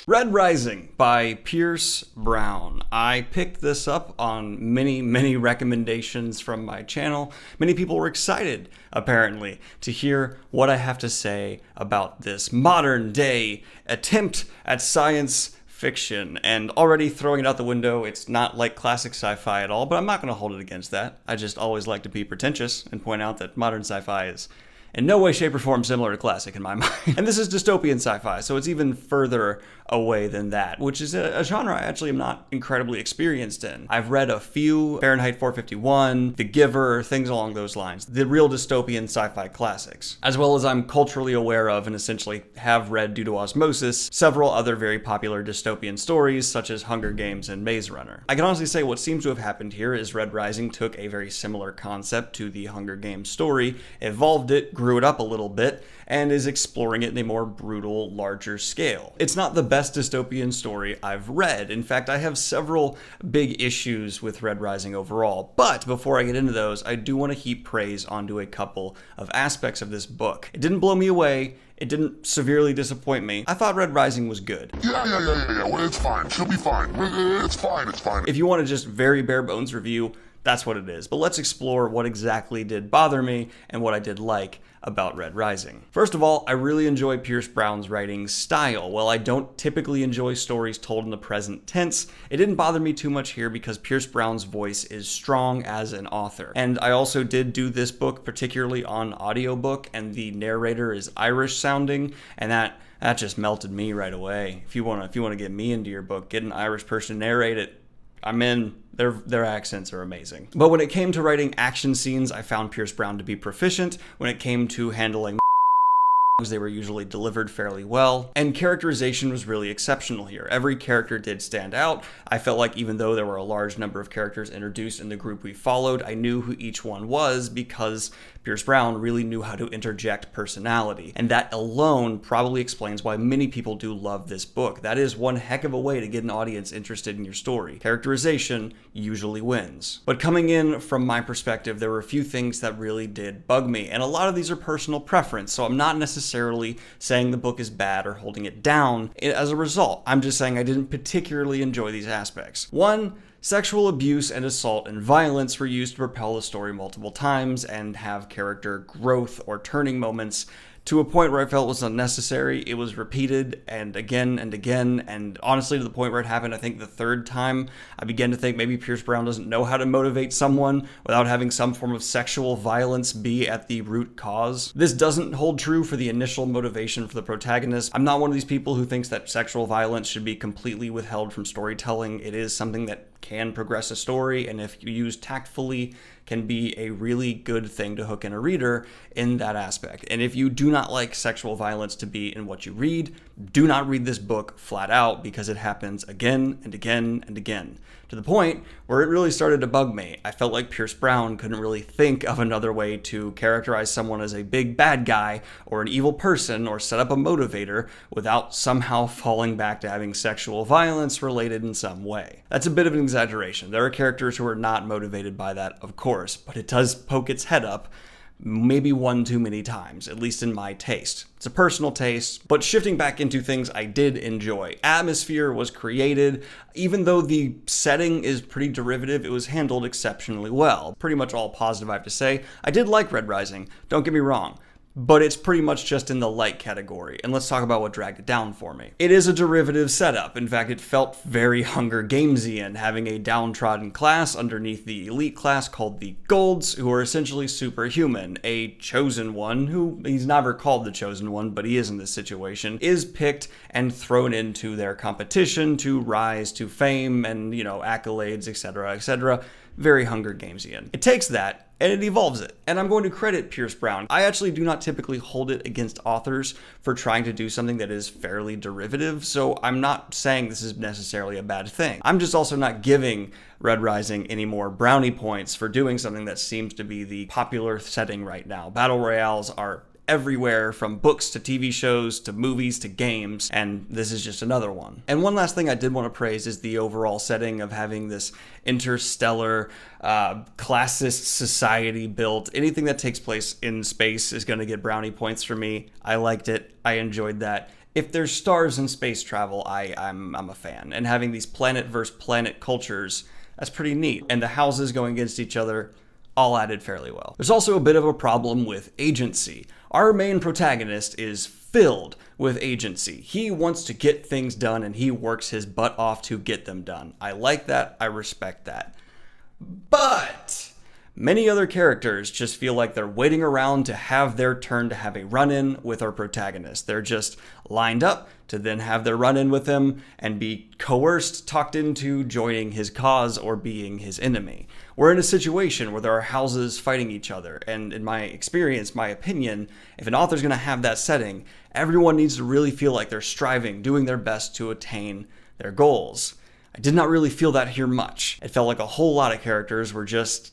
Red Rising by Pierce Brown. I picked this up on many recommendations from my channel. Many people were excited, apparently, to hear what I have to say about this modern day attempt at science fiction. And already throwing it out the window, it's not like classic sci-fi at all, but I'm not going to hold it against that. I just always like to be pretentious and point out that modern sci-fi is in no way, shape, or form similar to classic in my mind. And this is dystopian sci-fi, so it's even further away than that, which is a genre I actually am not incredibly experienced in. I've read a few, Fahrenheit 451, The Giver, things along those lines, the real dystopian sci-fi classics, as well as I'm culturally aware of and essentially have read due to osmosis several other very popular dystopian stories, such as Hunger Games and Maze Runner. I can honestly say what seems to have happened here is Red Rising took a very similar concept to the Hunger Games story, evolved it, grew it up a little bit, and is exploring it in a more brutal, larger scale. It's not the best dystopian story I've read. In fact, I have several big issues with Red Rising overall, but before I get into those, I do want to heap praise onto a couple of aspects of this book. It didn't blow me away. It didn't severely disappoint me. I thought Red Rising was good. Yeah. Well, it's fine. She'll be fine. It's fine. If you want to just very bare bones review, that's what it is. But let's explore what exactly did bother me and what I did like about Red Rising. First of all, I really enjoy Pierce Brown's writing style. While I don't typically enjoy stories told in the present tense, it didn't bother me too much here because Pierce Brown's voice is strong as an author. And I also did do this book particularly on audiobook, and the narrator is Irish sounding, and that just melted me right away. If you want to get me into your book, get an Irish person to narrate it. I'm in. Their accents are amazing. But when it came to writing action scenes, I found Pierce Brown to be proficient. When it came to handling they were usually delivered fairly well, and characterization was really exceptional here. Every character did stand out. I felt like even though there were a large number of characters introduced in the group we followed, I knew who each one was because Pierce Brown really knew how to interject personality, and that alone probably explains why many people do love this book. That is one heck of a way to get an audience interested in your story. Characterization usually wins. But coming in from my perspective, there were a few things that really did bug me, and a lot of these are personal preference, so I'm not necessarily saying the book is bad or holding it down as a result. I'm just saying I didn't particularly enjoy these aspects. One, sexual abuse and assault and violence were used to propel the story multiple times and have character growth or turning moments to a point where I felt was unnecessary. It was repeated and again, and honestly to the point where it happened, I think the third time, I began to think maybe Pierce Brown doesn't know how to motivate someone without having some form of sexual violence be at the root cause. This doesn't hold true for the initial motivation for the protagonist. I'm not one of these people who thinks that sexual violence should be completely withheld from storytelling. It is something that can progress a story, and if you use tactfully, can be a really good thing to hook in a reader in that aspect. And if you do not like sexual violence to be in what you read, do not read this book flat out because it happens again and again, to the point where it really started to bug me. I felt like Pierce Brown couldn't really think of another way to characterize someone as a big bad guy or an evil person or set up a motivator without somehow falling back to having sexual violence related in some way. That's a bit of an exaggeration. There are characters who are not motivated by that, of course, but it does poke its head up maybe one too many times, at least in my taste. It's a personal taste, but shifting back into things I did enjoy. Atmosphere was created. Even though the setting is pretty derivative, it was handled exceptionally well. Pretty much all positive, I have to say. I did like Red Rising, don't get me wrong, but it's pretty much just in the light category. And let's talk about what dragged it down for me. It is a derivative setup. In fact, it felt very Hunger Gamesian, having a downtrodden class underneath the elite class called the Golds, who are essentially superhuman. A chosen one, who he's never called the chosen one, but he is in this situation, is picked and thrown into their competition to rise to fame and, accolades, etc. Very Hunger Gamesian. It takes that and it evolves it. And I'm going to credit Pierce Brown. I actually do not typically hold it against authors for trying to do something that is fairly derivative, so I'm not saying this is necessarily a bad thing. I'm just also not giving Red Rising any more brownie points for doing something that seems to be the popular setting right now. Battle royales are everywhere, from books to TV shows to movies to games, and this is just another one. And one last thing I did want to praise is the overall setting of having this interstellar classist society built. Anything that takes place in space is going to get brownie points for me. I liked it. I enjoyed that. If there's stars in space travel, I'm a fan. And having these planet versus planet cultures, that's pretty neat. And the houses going against each other, all added fairly well. There's also a bit of a problem with agency. Our main protagonist is filled with agency. He wants to get things done and he works his butt off to get them done. I like that, I respect that. But many other characters just feel like they're waiting around to have their turn to have a run-in with our protagonist. They're just lined up to then have their run-in with him and be coerced, talked into joining his cause or being his enemy. We're in a situation where there are houses fighting each other, and in my experience, my opinion, if an author's going to have that setting, everyone needs to really feel like they're striving, doing their best to attain their goals. I did not really feel that here much. It felt like a whole lot of characters were just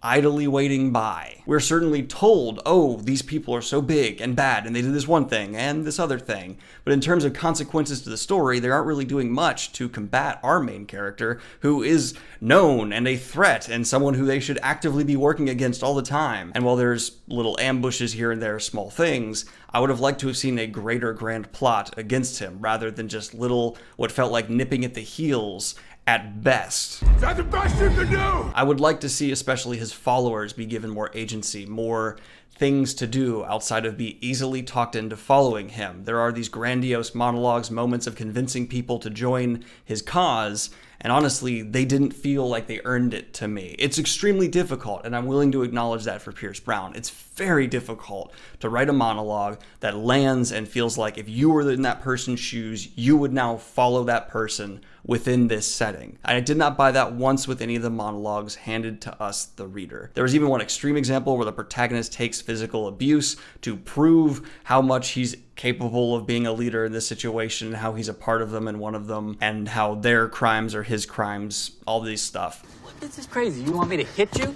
idly waiting by. We're certainly told, oh, these people are so big and bad and they did this one thing and this other thing. But in terms of consequences to the story, they aren't really doing much to combat our main character, who is known and a threat and someone who they should actively be working against all the time. And while there's little ambushes here and there, small things, I would have liked to have seen a greater grand plot against him rather than just little, what felt like nipping at the heels at best. That's the best you can do! I would like to see especially his followers be given more agency, more things to do outside of be easily talked into following him. There are these grandiose monologues, moments of convincing people to join his cause, and honestly, they didn't feel like they earned it to me. It's extremely difficult, and I'm willing to acknowledge that for Pierce Brown. It's very difficult to write a monologue that lands and feels like if you were in that person's shoes, you would now follow that person within this setting. I did not buy that once with any of the monologues handed to us, the reader. There was even one extreme example where the protagonist takes physical abuse to prove how much he's capable of being a leader in this situation, how he's a part of them and one of them, and how their crimes are his crimes, all this stuff. This is crazy. You want me to hit you?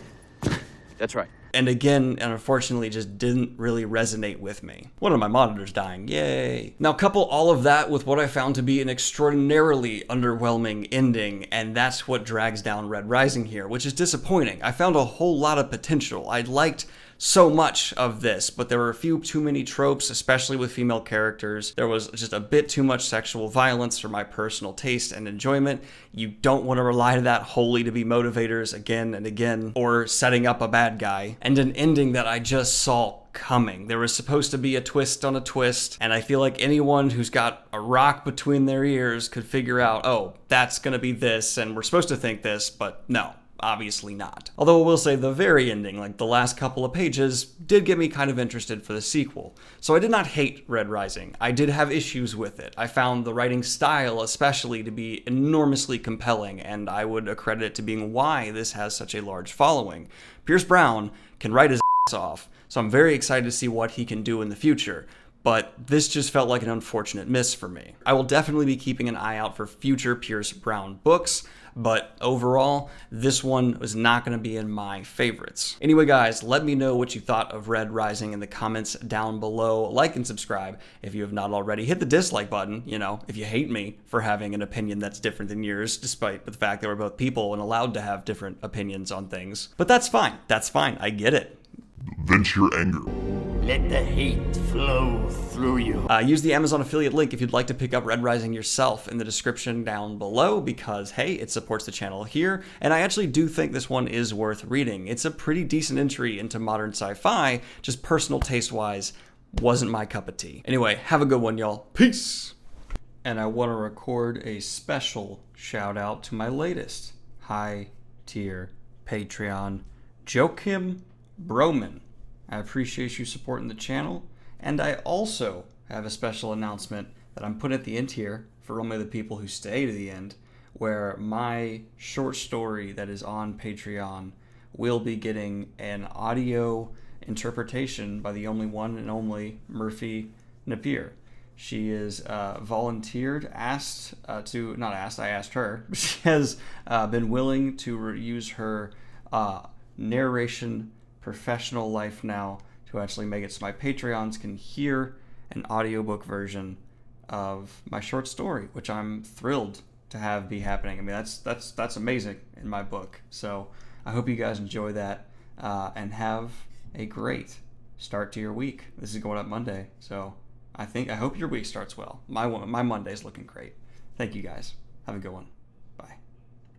That's right. And again, and unfortunately, just didn't really resonate with me. One of my monitors dying, yay. Now couple all of that with what I found to be an extraordinarily underwhelming ending, and that's what drags down Red Rising here, which is disappointing. I found a whole lot of potential. I liked so much of this, but there were a few too many tropes, especially with female characters. There was just a bit too much sexual violence for my personal taste and enjoyment. You don't want to rely on that wholly to be motivators again and again, or setting up a bad guy. And an ending that I just saw coming. There was supposed to be a twist on a twist, and I feel like anyone who's got a rock between their ears could figure out, oh, that's gonna be this, and we're supposed to think this, but no. Obviously not. Although I will say the very ending, like the last couple of pages, did get me kind of interested for the sequel. So I did not hate Red Rising. I did have issues with it. I found the writing style especially to be enormously compelling, and I would accredit it to being why this has such a large following. Pierce Brown can write his ass off, so I'm very excited to see what he can do in the future. But this just felt like an unfortunate miss for me. I will definitely be keeping an eye out for future Pierce Brown books, but overall, this one was not going to be in my favorites. Anyway, guys, let me know what you thought of Red Rising in the comments down below. Like and subscribe if you have not already. Hit the dislike button, you know, if you hate me for having an opinion that's different than yours, despite the fact that we're both people and allowed to have different opinions on things. But that's fine. That's fine. I get it. Vent your anger. Let the hate flow through you. Use the Amazon affiliate link if you'd like to pick up Red Rising yourself in the description down below, because hey, it supports the channel here, and I actually do think this one is worth reading. It's a pretty decent entry into modern sci-fi, just personal taste-wise, wasn't my cup of tea. Anyway, have a good one, y'all. Peace! And I want to record a special shout out to my latest high-tier Patreon, Joachim Broman. I appreciate you supporting the channel, and I also have a special announcement that I'm putting at the end here for only the people who stay to the end, where my short story that is on Patreon will be getting an audio interpretation by the only one and only Murphy Napier. She is volunteered, I asked her. She has been willing to use her narration professional life now to actually make it so my Patreons can hear an audiobook version of my short story, which I'm thrilled to have be happening. I mean, that's amazing in my book. So I hope you guys enjoy that and have a great start to your week. This is going up Monday, so I hope your week starts well. My Monday's looking great. Thank you guys. Have a good one.